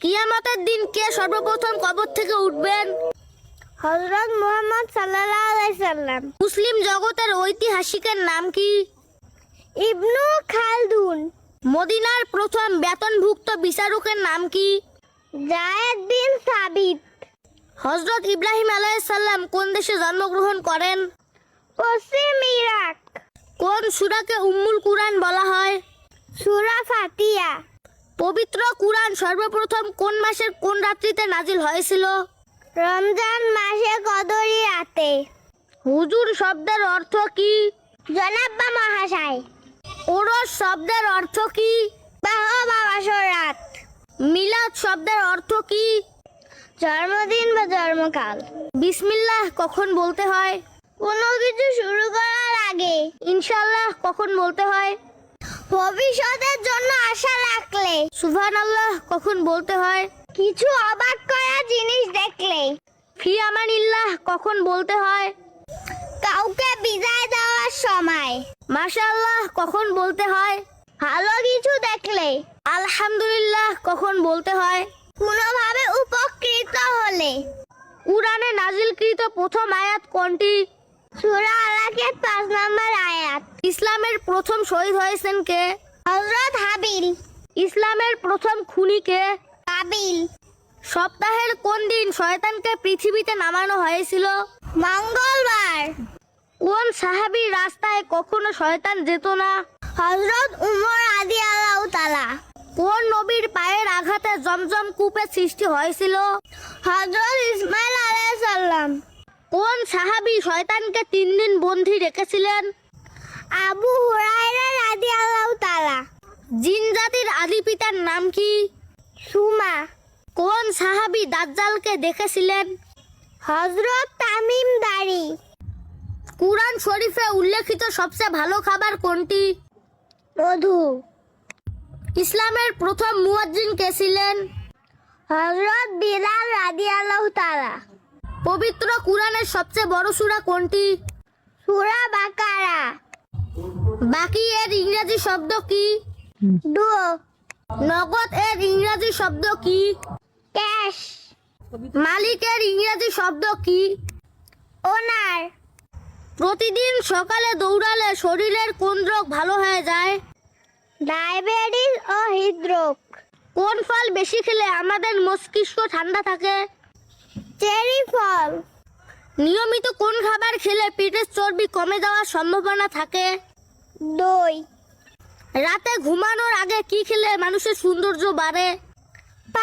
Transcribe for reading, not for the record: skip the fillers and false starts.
কিয়ামতের দিন কে সর্বপ্রথম কবর থেকে উঠবেন? হযরত মুহাম্মদ সাল্লাল্লাহু আলাইহি সাল্লাম। মুসলিম জগতের ঐতিহাসিকের নাম কি? ইবনু খালদুন। মদিনার প্রথম বেতনভুক্ত বিচারকের নাম কি? যায়েদ বিন সাবিত। হযরত ইব্রাহিম আলাইহিস সালাম কোন দেশে জন্মগ্রহণ করেন? পশ্চিম ইরাক। কোন সূরাকে উম্মুল কুরআন বলা হয়? সূরা ফাতিহা। পবিত্র কুরআন সর্বপ্রথম কোন মাসের কোন রাত্রিতে নাজিল হয়েছিল? রমজান মাসে কদরি রাতে। হুজুর শব্দের অর্থ কি? জনাব বা মহাশয়। ওরস শব্দের অর্থ কি? বাবা বাসরাত। মিলাদ শব্দের অর্থ কি? জন্মদিন বা জন্মকাল। বিসমিল্লাহ কখন বলতে হয়? কোনো কিছু শুরু করার আগে। ইনশাআল্লাহ কখন বলতে হয়? ভবিষ্যতের জন্য আশা রাখলে। সুবহানাল্লাহ কখন বলতে হয়? কিছু অবাক করা জিনিস দেখলে। ফি আমানিল্লাহ কখন বলতে হয়? কাউকে বিদায় দেওয়ার সময়। মাশাআল্লাহ কখন বলতে হয়? ভালো কিছু দেখলে। আলহামদুলিল্লাহ কখন বলতে হয়? কোনোভাবে উপকৃত হলে। কুরআনে নাজিলকৃত প্রথম আয়াত কোনটি? সূরা আলাকের 5 নম্বর আয়াত। ইসলামের প্রথম শহীদ হয়েছেন কে? হযরত হাবিল। ইসলামের প্রথম খুনি কে? কাবিল। সপ্তাহের কোন দিন শয়তানকে পৃথিবীতে নামানো হয়েছিল? মঙ্গলবার। কোন সাহাবীর রাস্তায় কখনো শয়তান যেত না? হযরত উমর রাদিয়াল্লাহু তাআলা। কোন নবীর পায়ের আঘাতে জমজম কূপের সৃষ্টি হয়েছিল? হযরত ইসমাঈল আলাইহিস সালাম। কোন সাহাবী শয়তানকে 3 দিন বন্দী রেখেছিলেন? আবু হুরায়রা রাদিয়াল্লাহু তাআলা। জিন জাতির আদি পিতার নাম কি? সুমা। কোন সাহাবী দাজ্জালকে দেখেছিলেন? হযরত তামিম দারি। কুরআন শরীফে উল্লেখিত সবচেয়ে ভালো খাবার কোনটি? মধু। ইসলামের প্রথম মুয়াজ্জিন কে ছিলেন? হযরত বিলাল রাদিয়াল্লাহু তাআলা। পবিত্র কুরআনের সবচেয়ে বড় সূরা কোনটি? সূরা বাকারা। বাকি এর ইংরেজি শব্দ কি? ডুও। নগদ এর ইংরেজি শব্দ কি? ক্যাশ। মালিকের ইংরেজি শব্দ কি? ওনার। প্রতিদিন সকালে দৌড়ালে শরীরের কোন রোগ ভালো হয়ে যায়? ডায়াবেটিস ও হৃদরোগ। কোন ফল বেশি খেলে আমাদের মস্তিষ্ক ঠান্ডা থাকে? চেরি ফল। নিয়মিত কোন খাবার খেলে পেটের চর্বি কমে যাওয়ার সম্ভাবনা থাকে? দই। রাতে ঘুমানোর আগে কি খেলে মানুষের সৌন্দর্য বাড়ে?